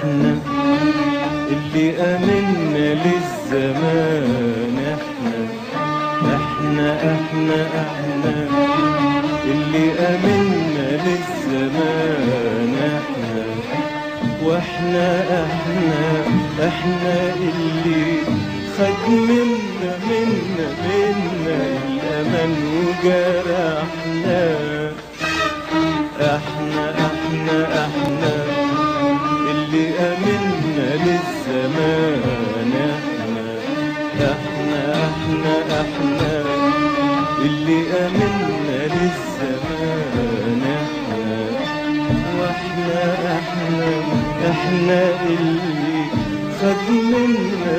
احنا اللي امنا للزمان، احنا اللي امنا للزمان، واحنا اللي خد منا الأمل وجرحنا. احنا اللي امنا للزمان، احنا اللي امنا للزمان، واحنا احنا اللي خد منا